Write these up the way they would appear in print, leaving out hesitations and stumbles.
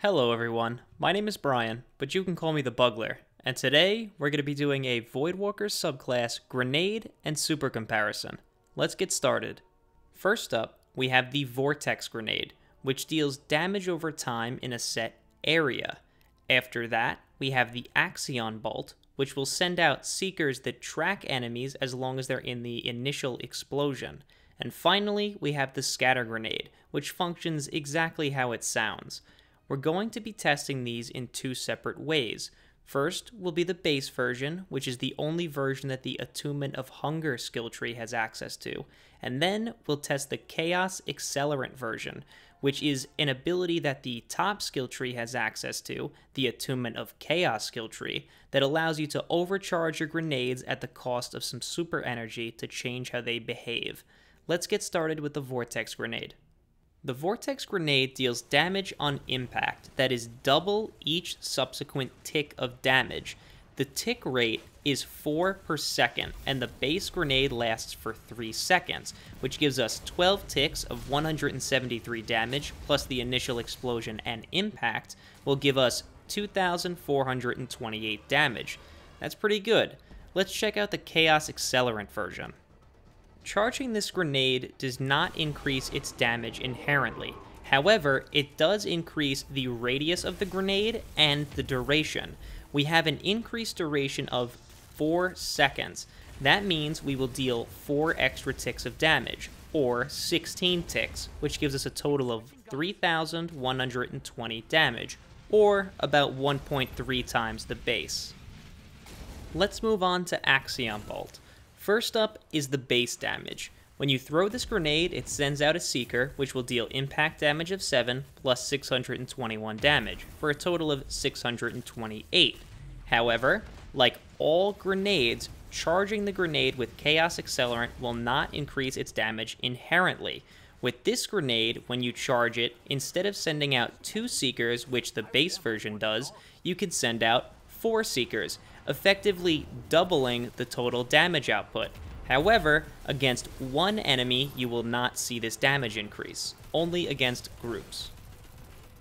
Hello everyone, my name is Brian, but you can call me the Bugler, and today we're going to be doing a Voidwalker subclass grenade and super comparison. Let's get started. First up, we have the Vortex grenade, which deals damage over time in a set area. After that, we have the Axion bolt, which will send out seekers that track enemies as long as they're in the initial explosion. And finally, we have the scatter grenade, which functions exactly how it sounds. We're going to be testing these in two separate ways. First will be the base version, which is the only version that the Attunement of Hunger skill tree has access to, and then we'll test the Chaos Accelerant version, which is an ability that the top skill tree has access to, the Attunement of Chaos skill tree, that allows you to overcharge your grenades at the cost of some super energy to change how they behave. Let's get started with the Vortex grenade. The Vortex grenade deals damage on impact, that is double each subsequent tick of damage. The tick rate is 4 per second, and the base grenade lasts for 3 seconds, which gives us 12 ticks of 173 damage, plus the initial explosion and impact will give us 2,428 damage. That's pretty good. Let's check out the Chaos Accelerant version. Charging this grenade does not increase its damage inherently. However, it does increase the radius of the grenade and the duration. We have an increased duration of 4 seconds. That means we will deal 4 extra ticks of damage, or 16 ticks, which gives us a total of 3,120 damage, or about 1.3 times the base. Let's move on to Axion Bolt. First up is the base damage. When you throw this grenade, it sends out a Seeker, which will deal impact damage of 7 plus 621 damage, for a total of 628. However, like all grenades, charging the grenade with Chaos Accelerant will not increase its damage inherently. With this grenade, when you charge it, instead of sending out 2 Seekers, which the base version does, you can send out 4 Seekers, effectively doubling the total damage output. However, against one enemy, you will not see this damage increase, only against groups.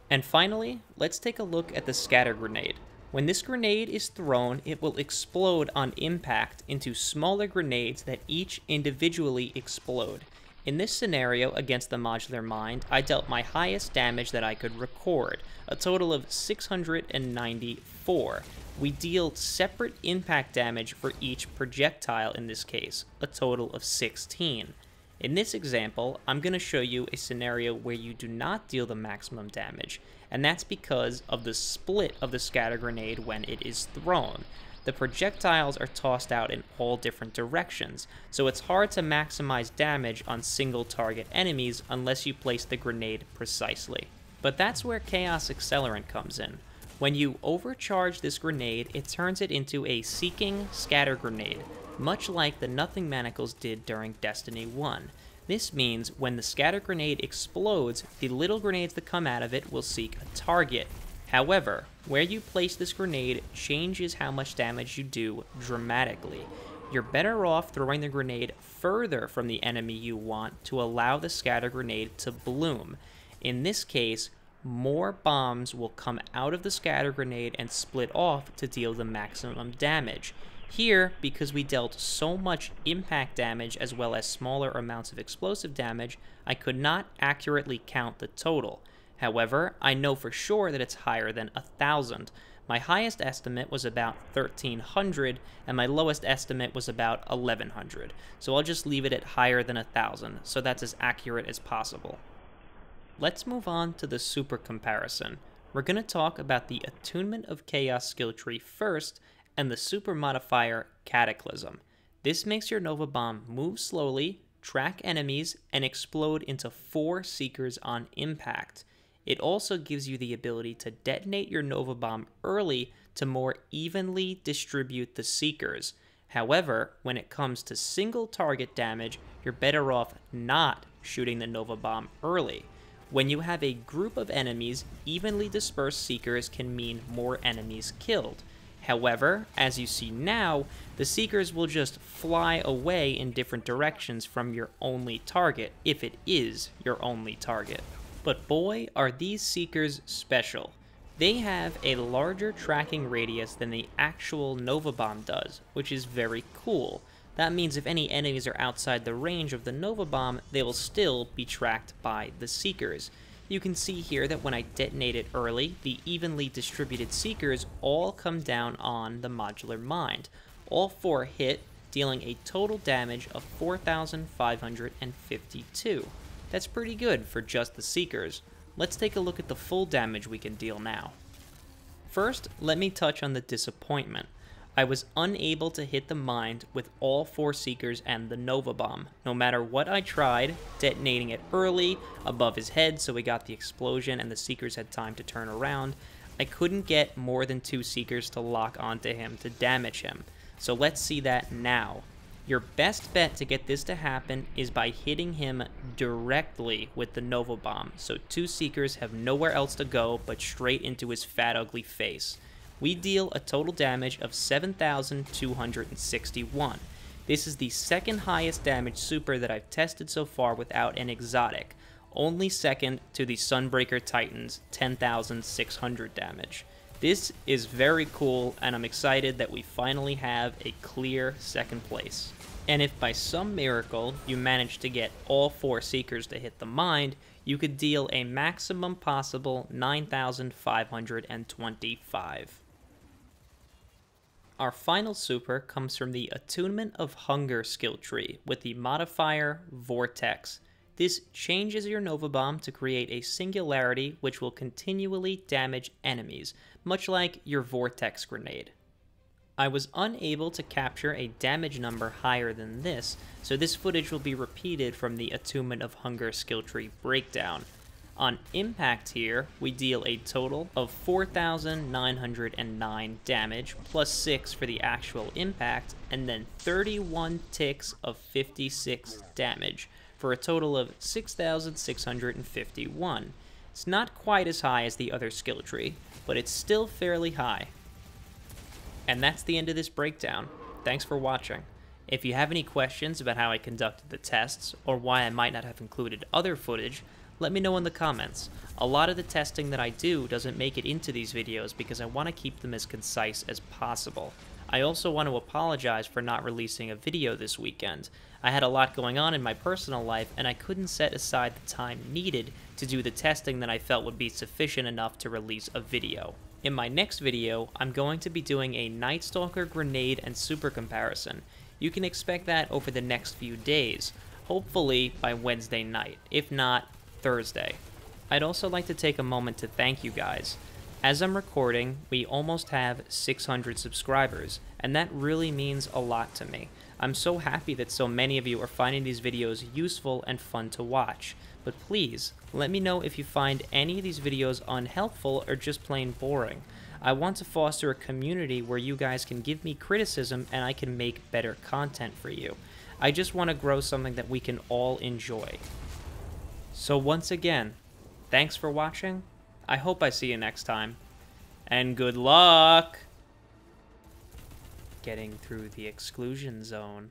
And finally, let's take a look at the scatter grenade. When this grenade is thrown, it will explode on impact into smaller grenades that each individually explode. In this scenario against the Modular Mind, I dealt my highest damage that I could record, a total of 694. We deal separate impact damage for each projectile in this case, a total of 16. In this example, I'm going to show you a scenario where you do not deal the maximum damage, and that's because of the split of the scatter grenade when it is thrown. The projectiles are tossed out in all different directions, so it's hard to maximize damage on single target enemies unless you place the grenade precisely. But that's where Chaos Accelerant comes in. When you overcharge this grenade, it turns it into a Seeking Scatter Grenade, much like the Nothing Manacles did during Destiny 1. This means when the scatter grenade explodes, the little grenades that come out of it will seek a target. However, where you place this grenade changes how much damage you do dramatically. You're better off throwing the grenade further from the enemy you want to allow the scatter grenade to bloom. In this case, more bombs will come out of the scatter grenade and split off to deal the maximum damage. Here, because we dealt so much impact damage as well as smaller amounts of explosive damage, I could not accurately count the total. However, I know for sure that it's higher than 1,000. My highest estimate was about 1,300, and my lowest estimate was about 1,100. So I'll just leave it at higher than 1,000, so that's as accurate as possible. Let's move on to the super comparison. We're going to talk about the Attunement of Chaos skill tree first, and the super modifier Cataclysm. This makes your Nova Bomb move slowly, track enemies, and explode into 4 Seekers on impact. It also gives you the ability to detonate your Nova Bomb early to more evenly distribute the Seekers. However, when it comes to single target damage, you're better off not shooting the Nova Bomb early. When you have a group of enemies, evenly dispersed Seekers can mean more enemies killed. However, as you see now, the Seekers will just fly away in different directions from your only target, if it is your only target. But boy, are these Seekers special. They have a larger tracking radius than the actual Nova Bomb does, which is very cool. That means if any enemies are outside the range of the Nova Bomb, they will still be tracked by the Seekers. You can see here that when I detonate it early, the evenly distributed Seekers all come down on the Modular Mind. All 4 hit, dealing a total damage of 4,552. That's pretty good for just the Seekers. Let's take a look at the full damage we can deal now. First, let me touch on the disappointment. I was unable to hit the Mind with all 4 Seekers and the Nova Bomb. No matter what I tried, detonating it early, above his head so we got the explosion and the Seekers had time to turn around, I couldn't get more than 2 Seekers to lock onto him to damage him. So let's see that now. Your best bet to get this to happen is by hitting him directly with the Nova Bomb, so 2 Seekers have nowhere else to go but straight into his fat ugly face. We deal a total damage of 7,261. This is the second highest damage super that I've tested so far without an exotic, only second to the Sunbreaker Titan's 10,600 damage. This is very cool, and I'm excited that we finally have a clear second place. And if by some miracle you manage to get all 4 Seekers to hit the Mind, you could deal a maximum possible 9,525. Our final super comes from the Attunement of Hunger skill tree with the modifier Vortex. This changes your Nova Bomb to create a singularity which will continually damage enemies, much like your Vortex grenade. I was unable to capture a damage number higher than this, so this footage will be repeated from the Attunement of Hunger skill tree breakdown. On impact here, we deal a total of 4,909 damage, plus 6 for the actual impact, and then 31 ticks of 56 damage, for a total of 6,651. It's not quite as high as the other skill tree, but it's still fairly high. And that's the end of this breakdown. Thanks for watching. If you have any questions about how I conducted the tests, or why I might not have included other footage, let me know in the comments. A lot of the testing that I do doesn't make it into these videos because I want to keep them as concise as possible. I also want to apologize for not releasing a video this weekend. I had a lot going on in my personal life, and I couldn't set aside the time needed to do the testing that I felt would be sufficient enough to release a video. In my next video, I'm going to be doing a Night Stalker grenade and super comparison. You can expect that over the next few days, hopefully by Wednesday night, if not Thursday. I'd also like to take a moment to thank you guys. As I'm recording, we almost have 600 subscribers, and that really means a lot to me. I'm so happy that so many of you are finding these videos useful and fun to watch. But please, let me know if you find any of these videos unhelpful or just plain boring. I want to foster a community where you guys can give me criticism and I can make better content for you. I just want to grow something that we can all enjoy. So once again, thanks for watching. I hope I see you next time. And good luck getting through the exclusion zone.